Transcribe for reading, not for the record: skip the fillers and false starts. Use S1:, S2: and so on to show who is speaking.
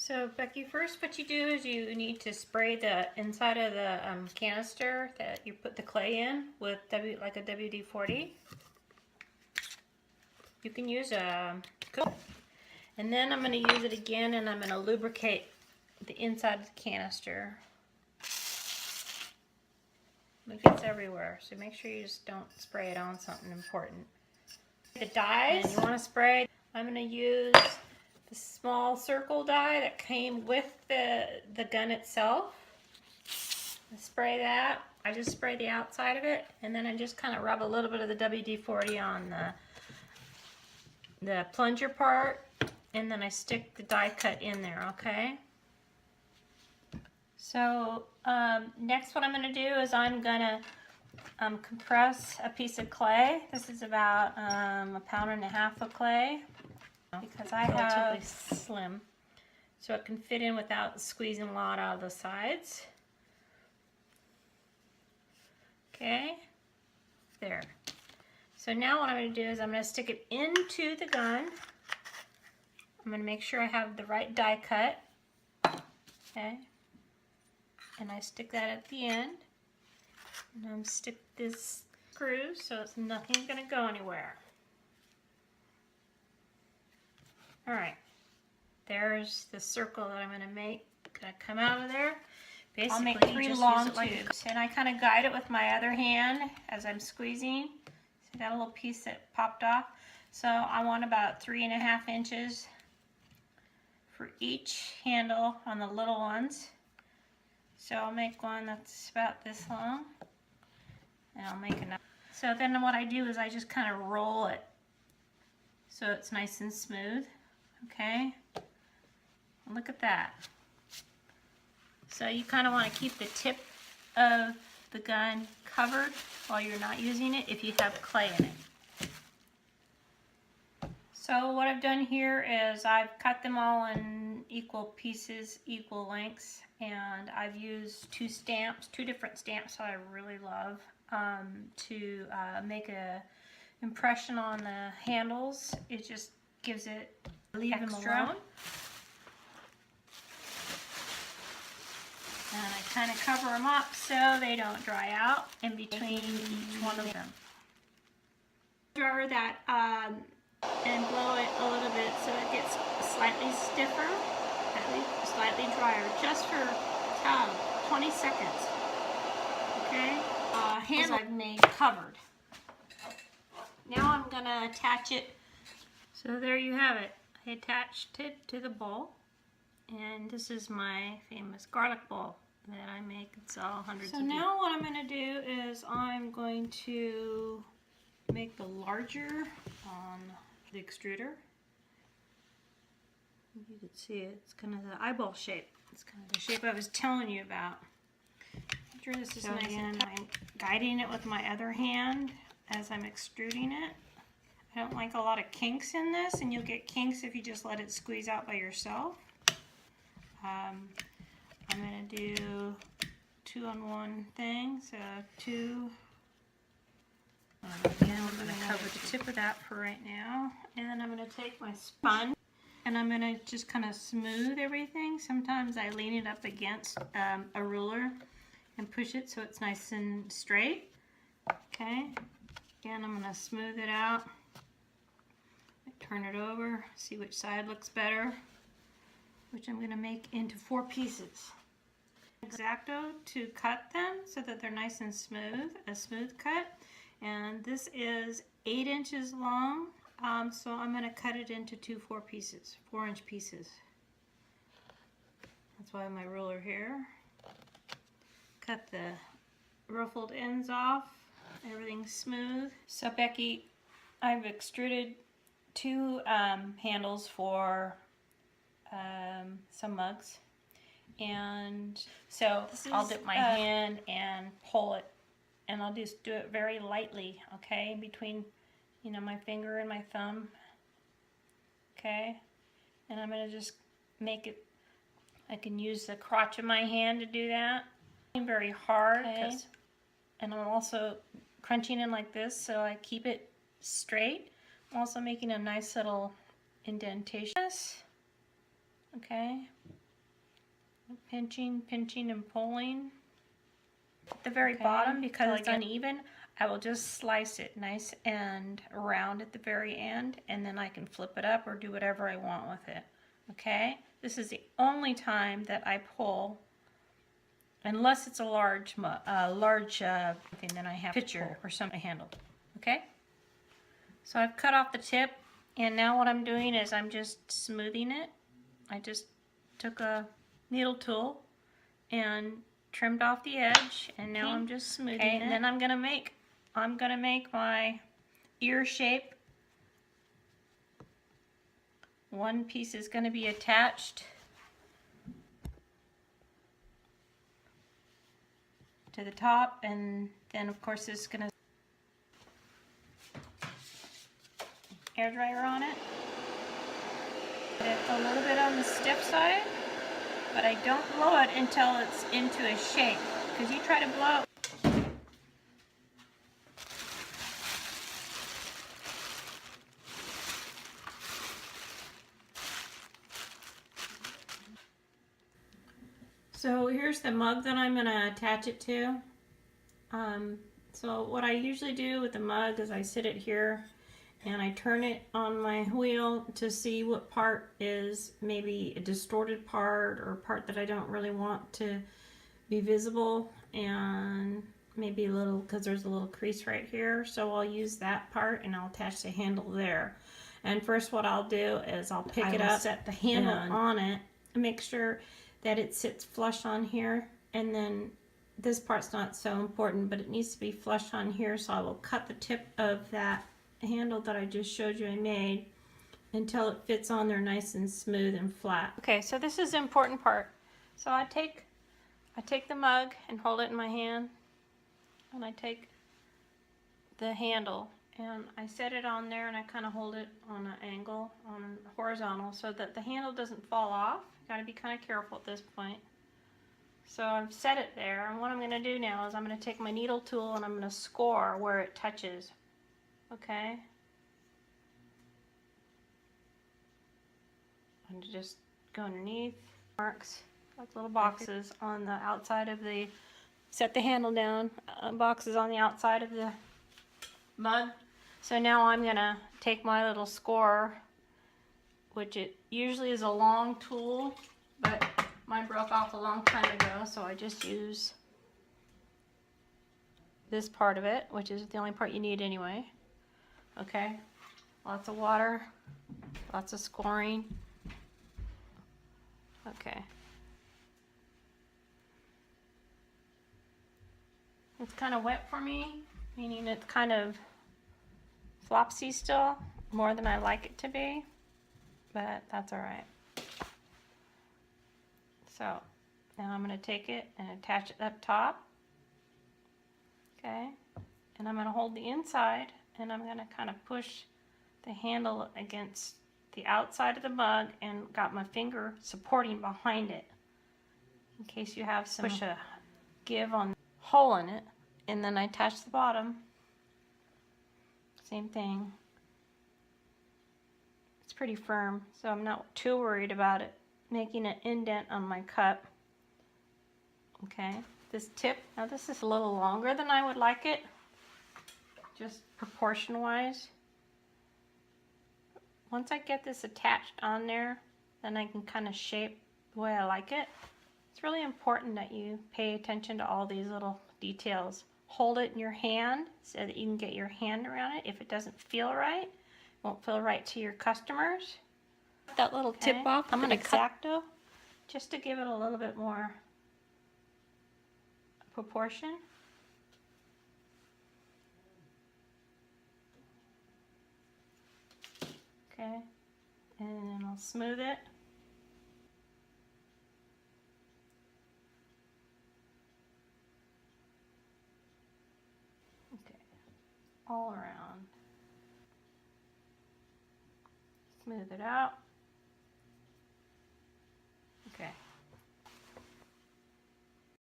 S1: So Becky, first what you do is you need to spray the inside of the canister that you put the clay in with like a WD-40. You can use a and then I'm going to use it again, and I'm going to lubricate the inside of the canister. It gets everywhere, so make sure you just don't spray it on something important. The dyes, and you want to spray, I'm going to use the small circle dye that came with the gun itself. I spray that. I just spray the outside of it, and then I just kind of rub a little bit of the WD-40 on the plunger part, and then I stick the die cut in there, okay? So next what I'm going to do is I'm going to compress a piece of clay. This is about 1.5 pounds of clay, because I have relatively slim, so it can fit in without squeezing a lot out of the sides. Okay, there. So now what I'm going to do is I'm going to stick it into the gun. I'm going to make sure I have the right die cut. Okay, and I stick that at the end. And I'm stick this screw so nothing's going to go anywhere. Alright, there's the circle that I'm going to make. Going to come out of there. Basically, I'll make 3 long tubes, and I kind of guide it with my other hand as I'm squeezing. So I got a little piece that popped off. So I want about 3.5 inches for each handle on the little ones. So I'll make one that's about this long, and I'll make another. So then what I do is I just kind of roll it so it's nice and smooth. Okay, look at that. So you kind of want to keep the tip of the gun covered while you're not using it if you have clay in it. So what I've done here is I've cut them all in equal pieces, equal lengths, and I've used 2 different stamps that I really love to make a impression on the handles. It just gives it extra. And I kind of cover them up so they don't dry out in between each one of them. Draw that and blow it a little bit so it gets slightly stiffer, at least slightly drier, just for 20 seconds. Okay? Handle I've made covered. Now I'm going to attach it. So there you have it. I attached it to the bowl. And this is my famous garlic bowl that I make and sell hundreds of. So now what I'm going to do is I'm going to make the larger on the extruder. You can see it. It's kind of the eyeball shape. It's kind of the shape I was telling you about. After this is nice and tight. I'm guiding it with my other hand as I'm extruding it. I don't like a lot of kinks in this, and you'll get kinks if you just let it squeeze out by yourself. I'm going to do 2-on-1 thing, so 2. Again, we're going to cover the tip of that for right now. And then I'm going to take my sponge, and I'm going to just kind of smooth everything. Sometimes I lean it up against a ruler and push it so it's nice and straight. Okay, again, I'm going to smooth it out. Turn it over, see which side looks better, which I'm going to make into 4 pieces. X-Acto to cut them so that they're nice and smooth, a smooth cut. And this is 8 inches long, so I'm going to cut it into 2 4-inch pieces. That's why my ruler here. Cut the ruffled ends off, everything's smooth. So Becky, I've extruded 2 handles for some mugs, and so I'll dip my hand and pull it, and I'll just do it very lightly, okay, between my finger and my thumb, okay, and I'm going to just make it. I can use the crotch of my hand to do that. Very hard, okay. And I'm also crunching in like this so I keep it straight. I'm also making a nice little indentation. Okay, pinching, and pulling. At the very bottom, because it's uneven, I will just slice it nice and round at the very end, and then I can flip it up or do whatever I want with it. Okay? This is the only time that I pull, unless it's a large thing, then I have pitcher or something handled. Okay? So I've cut off the tip, and now what I'm doing is I'm just smoothing it. I just took a needle tool and trimmed off the edge, and now I'm just smoothing it. And then I'm gonna make my ear shape. One piece is gonna be attached to the top, and then of course it's gonna air dryer on it. Put it a little bit on the stiff side, but I don't blow it until it's into a shape, because you try to blow. So here's the mug that I'm going to attach it to. So what I usually do with the mug is I sit it here and I turn it on my wheel to see what part is maybe a distorted part or a part that I don't really want to be visible, and maybe a little, because there's a little crease right here, so I'll use that part and I'll attach the handle there. And first what I'll do is I'll pick it up, set the handle on it, and make sure that it sits flush on here, and then this part's not so important, but it needs to be flush on here, so I will cut the tip of that handle that I just showed you I made until it fits on there nice and smooth and flat. Okay, so this is the important part. So I take the mug and hold it in my hand, and I take the handle and I set it on there, and I kind of hold it on an angle, on horizontal, so that the handle doesn't fall off. Got to be kind of careful at this point. So I've set it there, and what I'm going to do now is I'm going to take my needle tool and I'm going to score where it touches. Okay? And just go underneath, marks, like little boxes on the outside of the, set the handle down, boxes on the outside of the mug. So now I'm going to take my little score, which it usually is a long tool, but mine broke off a long time ago, so I just use this part of it, which is the only part you need anyway. Okay, lots of water, lots of scoring. Okay. It's kind of wet for me, meaning it's kind of flopsy still, more than I like it to be, but that's all right. So now I'm going to take it and attach it up top. Okay, and I'm going to hold the inside, and I'm going to kind of push the handle against the outside of the mug, and got my finger supporting behind it in case you have some push a give on the hole in it. And then I attach the bottom, same thing. It's pretty firm, so I'm not too worried about it making an indent on my cup. Okay, this tip, now this is a little longer than I would like it, just proportion wise. Once I get this attached on there, then I can kind of shape the way I like it. It's really important that you pay attention to all these little details. Hold it in your hand so that you can get your hand around it. If it doesn't feel right, it won't feel right to your customers. That little tip off, I'm going to X-Acto just to give it a little bit more proportion. Okay, and then I'll smooth it. Okay, all around. Smooth it out.